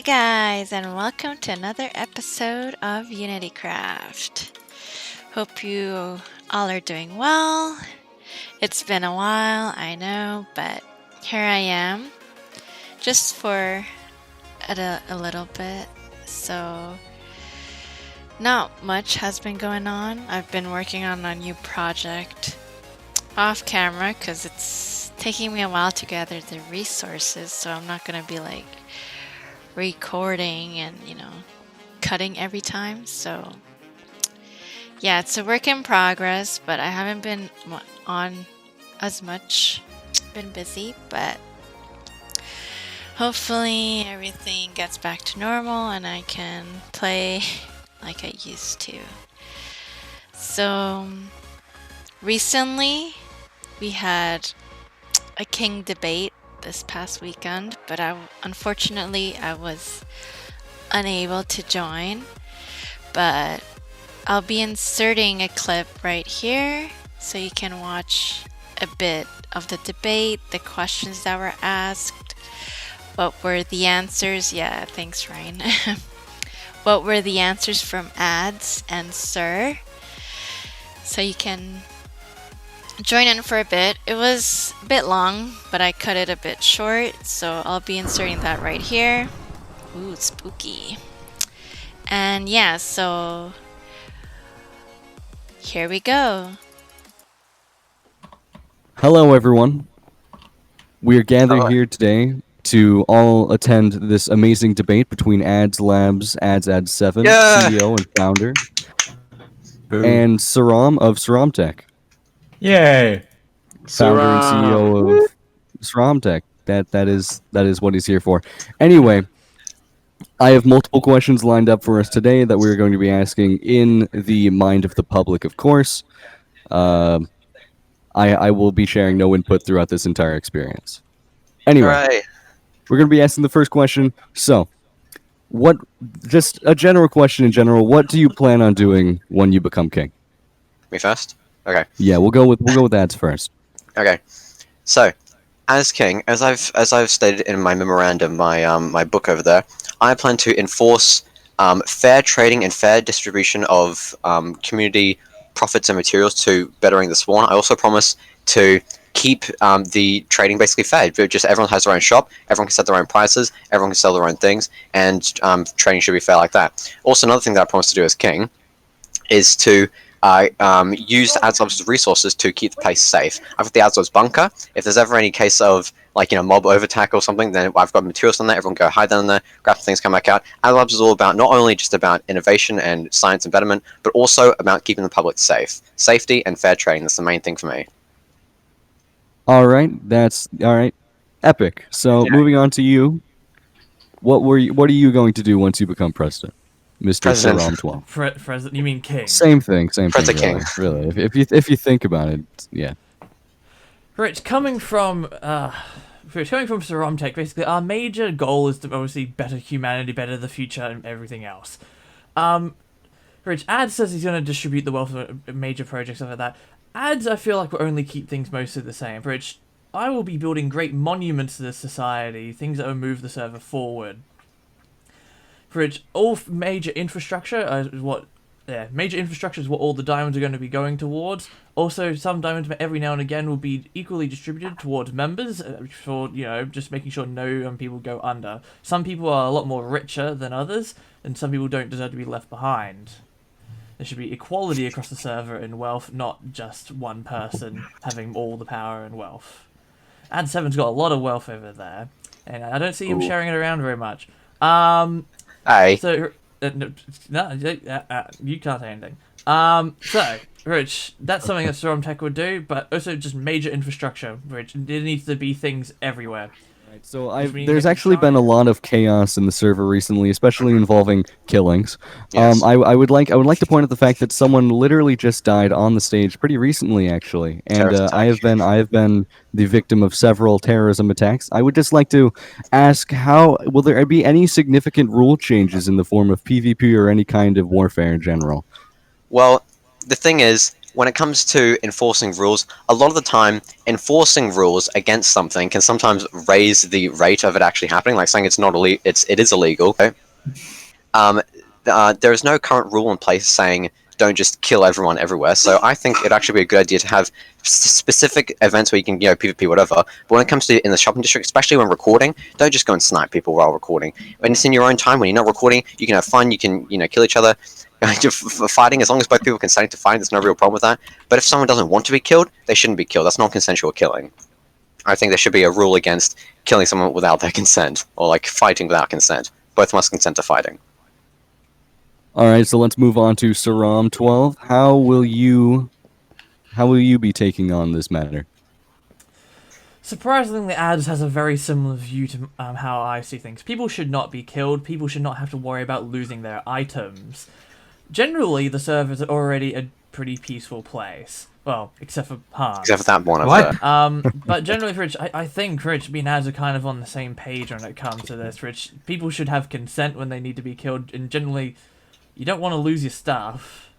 guys, and welcome to another episode of Unitycraft. Hope you all are doing well. It's been a while, I know, but here I am, just for a little bit. So, not much has been going on. I've been working on a new project off camera because it's taking me a while to gather the resources, so I'm not going to be like recording and cutting every time. So yeah, it's a work in progress, but I haven't been on as much. Been busy, but hopefully everything gets back to normal and I can play like I used to. So recently we had a king debate this past weekend, but unfortunately I was unable to join. But I'll be inserting a clip right here so you can watch a bit of the debate, the questions that were asked, what were the answers. Yeah, thanks, Ryan. What were the answers from ADZ and SIRROM, so you can join in for a bit. It was a bit long, but I cut it a bit short, so I'll be inserting that right here. Ooh, spooky. And yeah, so here we go. Hello, everyone. We are gathered here today to all attend this amazing debate between ADZ Labs, ADZ7, CEO and founder, and SIRROM of SIRROM Tech. Yay! Founder and CEO of SIRROM Tech. That is what he's here for. Anyway, I have multiple questions lined up for us today that we're going to be asking in the mind of the public, of course. I will be sharing no input throughout this entire experience. Anyway, we're going to be asking the first question. So, just a general question in general, what do you plan on doing when you become king? Me first? Okay. Yeah, we'll go with ads first. Okay. So, as king, as I've stated in my memorandum, my book over there, I plan to enforce fair trading and fair distribution of community profits and materials to bettering the Sworn. I also promise to keep the trading basically fair. Just everyone has their own shop, everyone can set their own prices, everyone can sell their own things, and trading should be fair like that. Also, another thing that I promise to do as king is to use the ADZ resources to keep the place safe. I've got the ADZ bunker. If there's ever any case of mob overtack or something, then I've got materials on there. Everyone go hide down in there, grab things, come back out. ADZ is all about not only just about innovation and science and betterment, but also about keeping the public safe. Safety and fair trading. That's the main thing for me. All right, that's all right. Epic. So moving on to you. What are you going to do once you become president? Mr. SIRROM 12. President? You mean king? Same thing. President King. Really. If you think about it, yeah. Rich, coming from SIRROM Tech, basically our major goal is to obviously better humanity, better the future, and everything else. Rich, ADZ says he's going to distribute the wealth of major projects, stuff like that. ADZ, I feel like, will only keep things mostly the same. Rich, I will be building great monuments to this society, things that will move the server forward. For which all major infrastructure is what all the diamonds are going to be going towards. Also, some diamonds every now and again will be equally distributed towards members for just making sure no people go under. Some people are a lot more richer than others, and some people don't deserve to be left behind. There should be equality across the server in wealth, not just one person having all the power and wealth. AD7's got a lot of wealth over there, and I don't see him sharing it around very much. Aye. So, you can't say anything. So, Rich, that's something that SIRROM Tech would do, but also just major infrastructure, Rich. There needs to be things everywhere. Right, so there's actually been a lot of chaos in the server recently, especially involving killings. Yes. I would like to point out the fact that someone literally just died on the stage pretty recently, actually, and I have been the victim of several terrorism attacks. I would just like to ask, how will there be any significant rule changes in the form of PvP or any kind of warfare in general? Well, the thing is, when it comes to enforcing rules, a lot of the time, enforcing rules against something can sometimes raise the rate of it actually happening. Like saying it is illegal. Okay? There is no current rule in place saying don't just kill everyone everywhere. So I think it'd actually be a good idea to have specific events where you can, PvP, whatever. But when it comes to in the shopping district, especially when recording, don't just go and snipe people while recording. When it's in your own time, when you're not recording, you can have fun. You can, kill each other. Fighting, as long as both people consent to fighting, there's no real problem with that. But if someone doesn't want to be killed, they shouldn't be killed. That's not consensual killing. I think there should be a rule against killing someone without their consent, or like fighting without consent. Both must consent to fighting. All right, so let's move on to SIRROM 12. How will you be taking on this matter? Surprisingly, ADZ has a very similar view to how I see things. People should not be killed. People should not have to worry about losing their items. Generally, the server is already a pretty peaceful place. Well, except for Hans. Except for that one over there. But generally, Rich, I think Rich, me and Az are kind of on the same page when it comes to this. Rich, people should have consent when they need to be killed, and generally, you don't want to lose your stuff.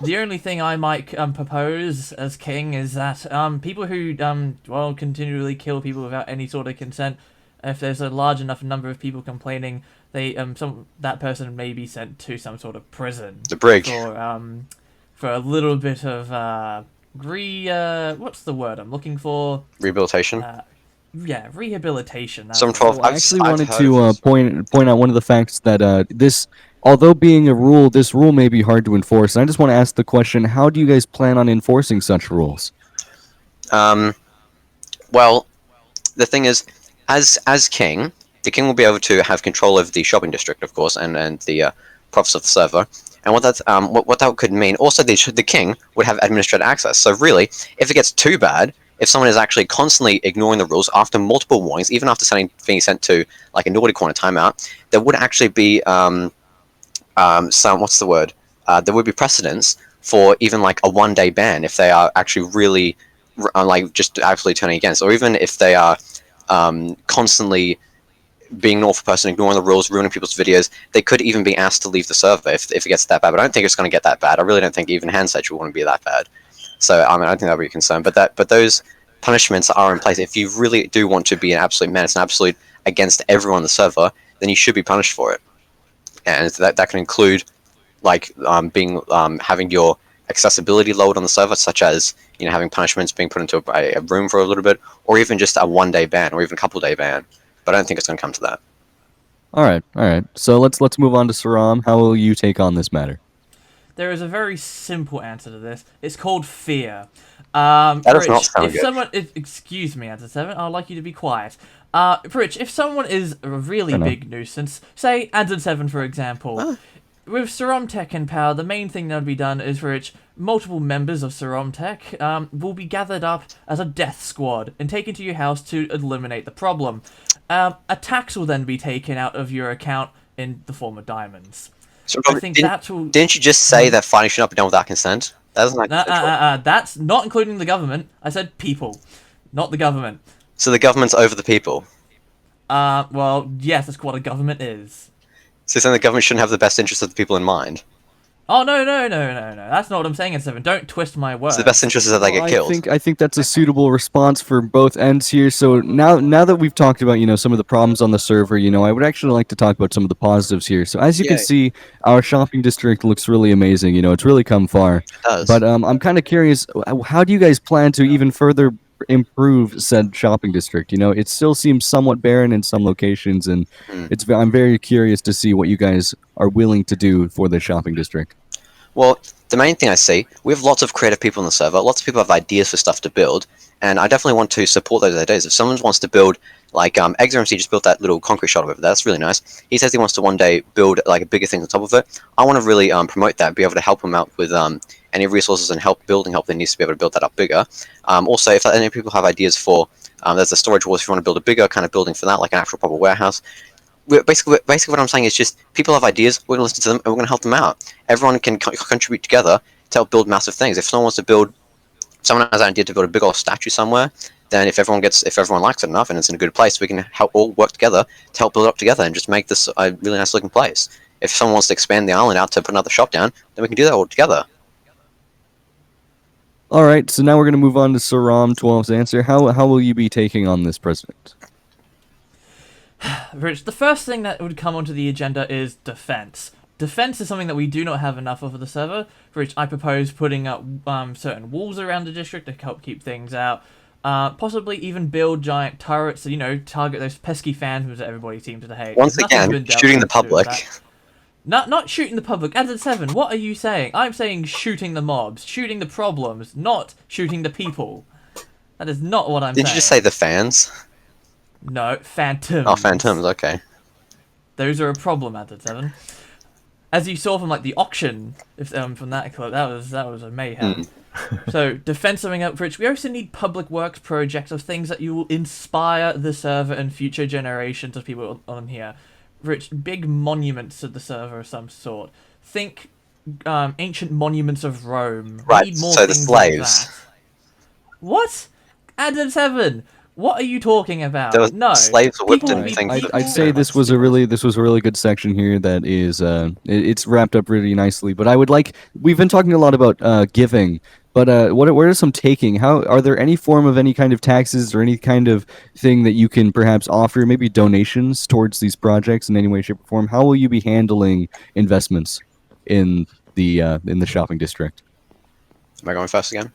The only thing I might propose as king is that people who continually kill people without any sort of consent, if there's a large enough number of people complaining, that person may be sent to some sort of prison. The brig. For a little bit of what's the word I'm looking for? Rehabilitation. Yeah, rehabilitation. Some 12. I actually wanted to point out one of the facts that this, although being a rule, this rule may be hard to enforce. And I just want to ask the question: how do you guys plan on enforcing such rules? Well, the thing is, as king, the king will be able to have control of the shopping district, of course, and the profits of the server. And what that could mean, also the king would have administrative access. So really, if it gets too bad, if someone is actually constantly ignoring the rules after multiple warnings, even after being sent to like a naughty corner timeout, there would actually be what's the word? There would be precedence for even like a 1-day ban if they are actually really like just absolutely turning against, or even if they are constantly being an awful person, ignoring the rules, ruining people's videos. They could even be asked to leave the server if it gets that bad. But I don't think it's going to get that bad. I really don't think even Handset would want to be that bad. So I don't think that would be a concern. But those punishments are in place. If you really do want to be an absolute menace, an absolute against everyone on the server, then you should be punished for it. And that can include like having your accessibility lowered on the server, such as having punishments being put into a room for a little bit, or even just a 1-day ban, or even a couple-day ban. But I don't think it's going to come to that. All right. So let's move on to SIRROM. How will you take on this matter? There is a very simple answer to this. It's called fear. That does not sound good. Excuse me, Answer 7. I'd like you to be quiet. Rich, if someone is a really big nuisance, say Answer 7 for example, with SIRROM Tech in power, the main thing that would be done is, Rich, multiple members of SIRROM Tech will be gathered up as a death squad and taken to your house to eliminate the problem. A tax will then be taken out of your account in the form of diamonds. So, I think didn't you just say that fighting should not be done without consent? That doesn't like that's not including the government. I said people, not the government. So the government's over the people. Well, yes, that's what a government is. So you're saying the government shouldn't have the best interests of the people in mind? Oh, no. That's not what I'm saying, Answer 7. Don't twist my words. So the best interest is that they get killed. I think that's a suitable response for both ends here. So now that we've talked about some of the problems on the server, I would actually like to talk about some of the positives here. So as you can see, our shopping district looks really amazing. It's really come far. It does. But I'm kind of curious, how do you guys plan to even further improve said shopping district? It still seems somewhat barren in some locations, and I'm very curious to see what you guys are willing to do for the shopping district. Well, the main thing I see, we have lots of creative people on the server. Lots of people have ideas for stuff to build, and I definitely want to support those ideas. If someone wants to build, like XRMC just built that little concrete shot over there, that's really nice. He says he wants to one day build like a bigger thing on top of it. I want to really promote that, be able to help him out with any resources and help that needs to be able to build that up bigger. Also, if any people have ideas for, there's a storage walls if you want to build a bigger kind of building for that, like an actual proper warehouse. Basically what I'm saying is just people have ideas, we're going to listen to them, and we're going to help them out. Everyone can contribute together to help build massive things. If someone has an idea to build a big old statue somewhere, then if everyone likes it enough and it's in a good place, we can all work together to help build it up together and just make this a really nice looking place. If someone wants to expand the island out to put another shop down, then we can do that all together. All right, so now we're going to move on to SIRROM 12's answer. How will you be taking on this president? Rich, the first thing that would come onto the agenda is defense. Defense is something that we do not have enough of the server, for which I propose putting up certain walls around the district to help keep things out. Possibly even build giant turrets to, target those pesky phantoms that everybody seems to hate. Once again, shooting the public. Not shooting the public. ADZ7, what are you saying? I'm saying shooting the mobs, shooting the problems, not shooting the people. That is not what I'm saying. Did you just say the fans? No, phantoms. Oh, phantoms, okay. Those are a problem, ADZ7. As you saw from the auction, from that clip, that was a mayhem. So defense something up, Rich. We also need public works projects of things that you will inspire the server and future generations of people on here. Rich, big monuments to the server of some sort. Think ancient monuments of Rome. Right. Need more so the things slaves. Like that. What? ADZ7. What are you talking about? There was No. slaves were whipped People and need things. people- I'd say this was a really good section here that is it's wrapped up really nicely. But I would we've been talking a lot about giving, but what are some taking? How are there any form of any kind of taxes or any kind of thing that you can perhaps offer, maybe donations towards these projects in any way, shape, or form? How will you be handling investments in the shopping district? Am I going first again?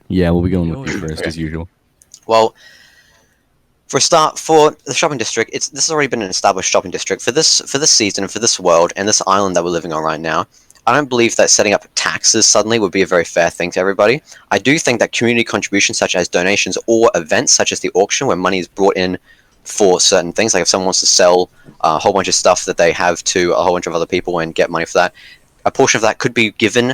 Yeah, we'll be going with you first as usual. Well, for a start, for the shopping district, this has already been an established shopping district for this season and for this world and this island that we're living on right now. I don't believe that setting up taxes suddenly would be a very fair thing to everybody. I do think that community contributions such as donations or events such as the auction where money is brought in for certain things, like if someone wants to sell a whole bunch of stuff that they have to a whole bunch of other people and get money for that, a portion of that could be given,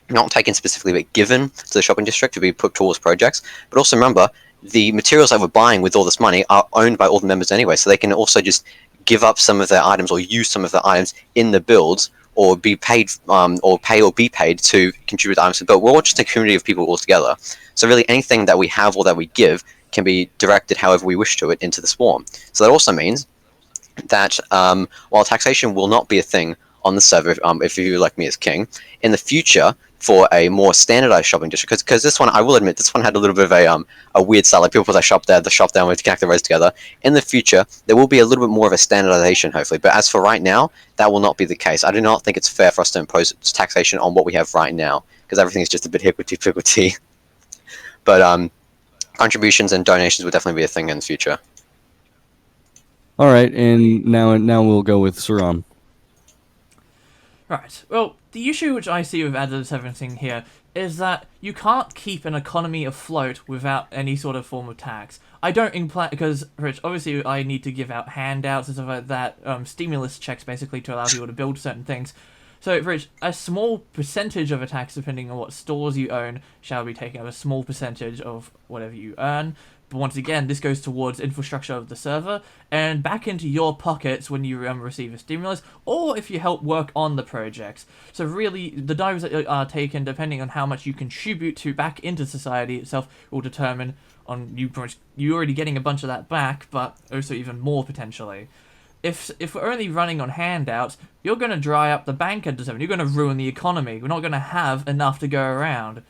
not taken specifically, but given to the shopping district to be put towards projects. But also remember, the materials that we're buying with all this money are owned by all the members anyway, so they can also just give up some of their items or use some of the items in the builds or be paid or be paid to contribute the items to the build. We're all just a community of people all together. So really anything that we have or that we give can be directed however we wish to it into the swarm. So that also means that while taxation will not be a thing on the server if you elect me as king, in the future for a more standardized shopping district, because this one, I will admit, this one had a little bit of a weird style, like people put their shop there, the shop down, we connect the roads together. In the future, there will be a little bit more of a standardization, hopefully, but as for right now, that will not be the case. I do not think it's fair for us to impose taxation on what we have right now, because everything is just a bit higgledy-piggledy. But contributions and donations will definitely be a thing in the future. All right, and now we'll go with SIRROM. Right. Well, the issue which I see with ADZ7 here is that you can't keep an economy afloat without any sort of form of tax. I don't imply, because, Rich, obviously I need to give out handouts and stuff like that, stimulus checks basically to allow people to build certain things. So, Rich, a small percentage of a tax, depending on what stores you own, shall be taken up a small percentage of whatever you earn. But once again, this goes towards infrastructure of the server and back into your pockets when you receive a stimulus, or if you help work on the projects. So really, the dives that are taken, depending on how much you contribute to back into society itself, will determine on you already getting a bunch of that back, but also even more potentially. If we're only running on handouts, you're going to dry up the bank at the 7. You're going to ruin the economy. We're not going to have enough to go around.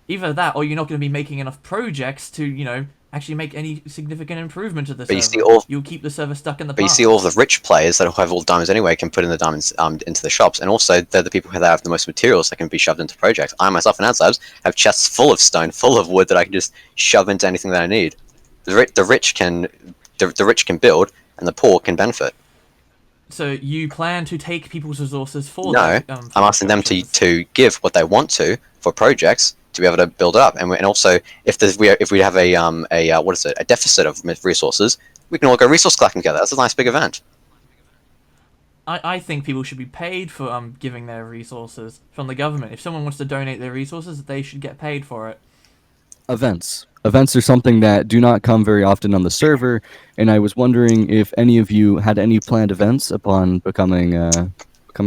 Either that, or you're not going to be making enough projects to, actually make any significant improvement to the server. You'll keep the server stuck in the past. But you see all the rich players that have all the diamonds anyway can put in the diamonds into the shops, and also they're the people that have the most materials that can be shoved into projects. I myself in AdSlabs have chests full of stone, full of wood that I can just shove into anything that I need. The rich can build, and the poor can benefit. So you plan to take people's resources for No, those, I'm asking them to give what they want to for projects to be able to build it up, and also if we have a deficit of resources, we can all go resource collecting together. That's a nice big event. I think people should be paid for giving their resources from the government. If someone wants to donate their resources, they should get paid for it. Events are something that do not come very often on the server, and I was wondering if any of you had any planned events upon becoming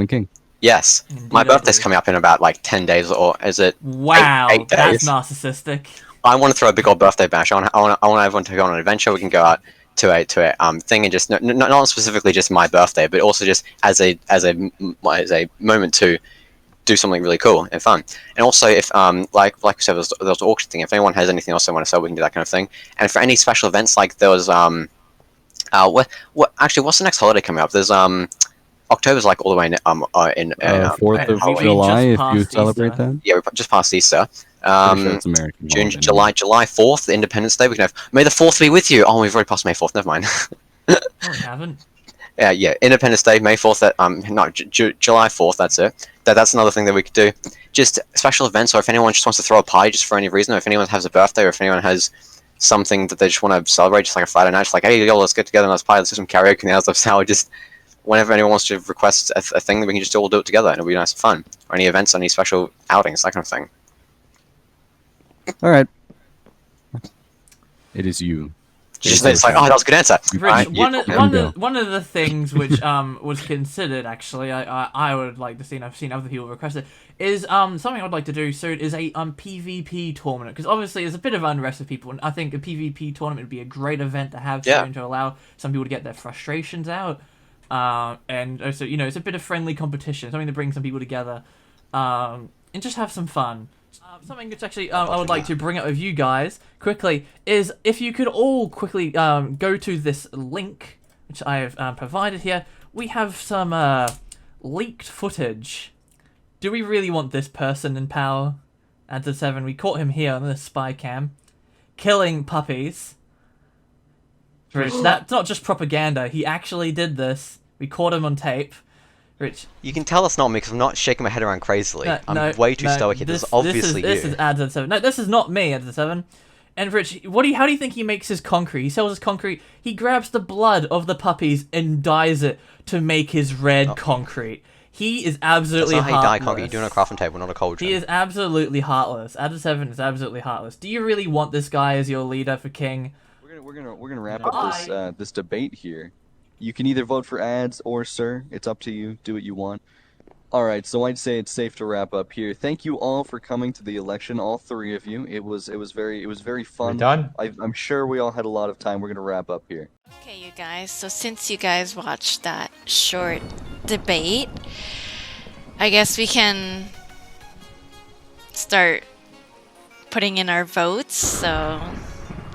king. Yes. Indeed, my birthday's coming up in about 10 days, or is it? Wow, 8 days? that's narcissistic. I want to throw a big old birthday bash. I want everyone to go on an adventure. We can go out to a thing and just not specifically just my birthday, but also just as a moment to do something really cool and fun. And also, if like I said, there was an auction thing. If anyone has anything else they want to sell, we can do that kind of thing. And for any special events, like there was actually, what's the next holiday coming up? There's October's like all the way in 4th of Halloween July, just if you past celebrate Easter. that. yeah, we just past Easter. Pretty sure it's American June, holiday. July 4th, Independence Day. We can have May the 4th be with you. Oh, we've already passed May 4th. Never mind. Oh, we haven't. Yeah, Independence Day, May 4th. No, July 4th. That's it. That's another thing that we could do. Just special events, or if anyone just wants to throw a party just for any reason, or if anyone has a birthday, or if anyone has something that they just want to celebrate, just like a Friday night, just like, hey, yo, let's get together and let's party, let's do some karaoke now, stuff. So just whenever anyone wants to request a thing, that we can just all do it together, and it'll be nice and fun. Or any events, any special outings, that kind of thing. All right. It is you. It's like, oh, that was a good answer. Rich, you- one of the things which was considered, actually, I would like to see, and I've seen other people request it, is something I would like to do soon is a PvP tournament, because obviously there's a bit of unrest with people, and I think a PvP tournament would be a great event to have soon to allow some people to get their frustrations out, and also, you know, it's a bit of friendly competition, something to bring some people together, and just have some fun. Something which actually I would like to bring up with you guys quickly is if you could all quickly go to this link which I have provided here. We have some leaked footage. Do we really want this person in power? ADZ7, we caught him here on the spy cam, killing puppies. Rich, that's not just propaganda. He actually did this. We caught him on tape. Rich, You can tell that's not me because I'm not shaking my head around crazily. I'm way too stoic here. This is obviously this you. is ADZ7. No, this is not me, ADZ7. And Rich, how do you think he makes his concrete? He sells his concrete. He grabs the blood of the puppies and dyes it to make his red concrete. He is absolutely That's not how you heartless. dye concrete. You're doing a crafting table, not a cauldron. He is absolutely heartless. ADZ7 is absolutely heartless. Do you really want this guy as your leader for King? We're gonna wrap up this debate here. You can either vote for ads or sir. It's up to you. Do what you want. All right, so I'd say it's safe to wrap up here. Thank you all for coming to the election, all three of you. It was very fun. We're done? I'm sure we all had a lot of time. We're gonna wrap up here. Okay, you guys, so since you guys watched that short debate, I guess we can start putting in our votes. So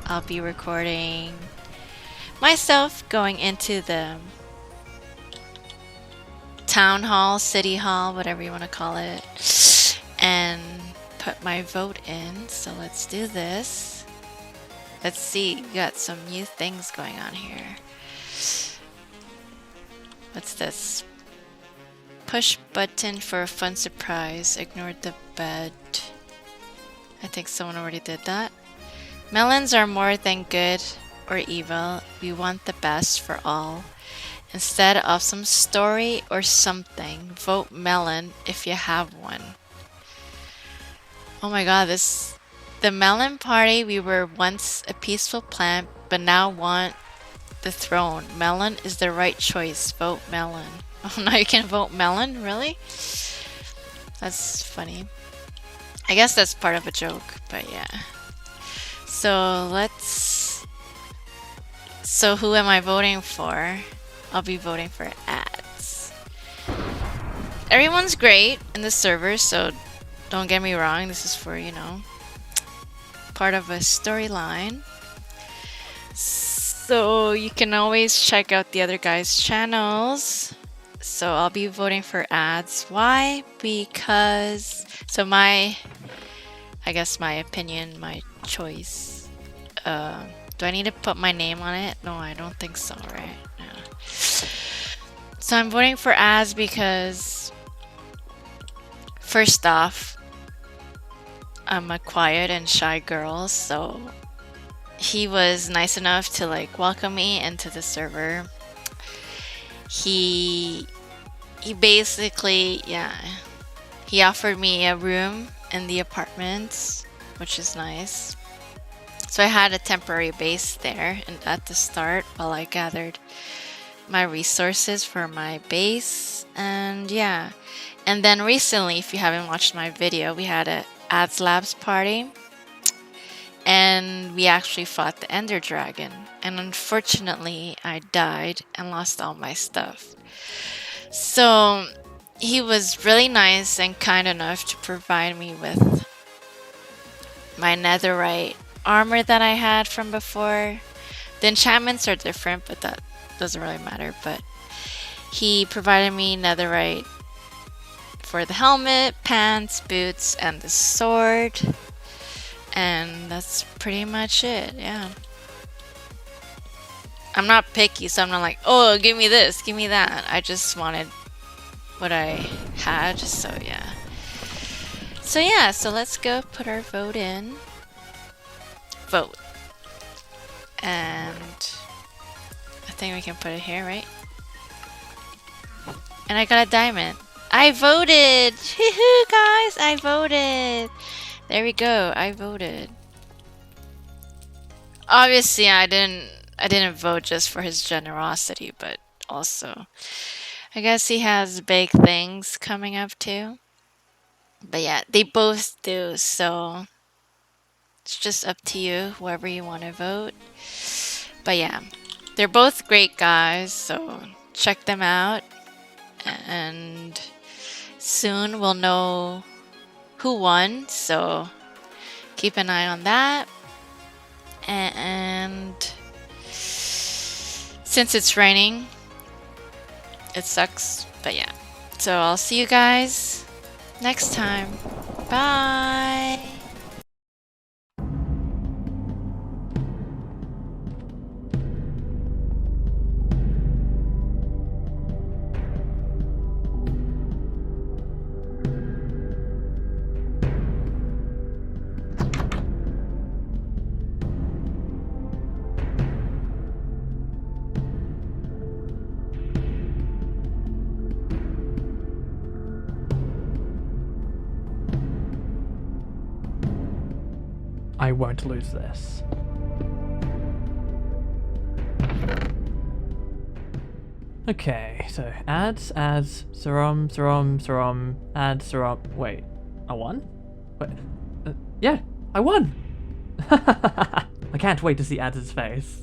I'll be recording myself going into the town hall, city hall, whatever you want to call it, and put my vote in. So let's do this. Let's see, we got some new things going on here. What's this? Push button for a fun surprise. Ignore the bed. I think someone already did that. Melons are more than good or evil. We want the best for all. Instead of some story or something, vote melon if you have one. Oh my god, the melon party, we were once a peaceful plant, but now want the throne. Melon is the right choice. Vote melon. Oh, now you can vote melon? Really? That's funny. I guess that's part of a joke, but yeah. So who am I voting for? I'll be voting for ads. Everyone's great in the server, so don't get me wrong. This is for, you know, part of a storyline. So you can always check out the other guys' channels. So I'll be voting for ads. Why? Because, so I guess my opinion, my choice. Do I need to put my name on it? No, I don't think so, right? No. So I'm voting for ads because, first off, I'm a quiet and shy girl, so he was nice enough to like welcome me into the server. He basically, yeah, he offered me a room in the apartments, which is nice. So I had a temporary base there and at the start while I gathered my resources for my base, and yeah. And then recently, if you haven't watched my video, we had a Ads Labs party and we actually fought the Ender Dragon, and unfortunately I died and lost all my stuff. So he was really nice and kind enough to provide me with my netherite armor that I had from before. The enchantments are different, but that doesn't really matter. But he provided me netherite for the helmet, pants, boots, and the sword. And that's pretty much it, yeah. I'm not picky, so I'm not like, oh, give me this, give me that. I just wanted what I had, so yeah. So yeah, so let's go put our vote in. Vote. And I think we can put it here, right? And I got a diamond. I voted! Hoo-hoo, guys! I voted! There we go, I voted. Obviously, I didn't vote just for his generosity, but also, I guess he has big things coming up too. But yeah, they both do, so it's just up to you, whoever you want to vote. But yeah, they're both great guys, so check them out. And soon we'll know who won, so keep an eye on that. And since it's raining, it sucks, but yeah. So I'll see you guys next time. Bye! I won't lose this. Okay, so ads, SIRROM, ads, SIRROM. Wait, I won? Wait, yeah, I won! I can't wait to see ads' face.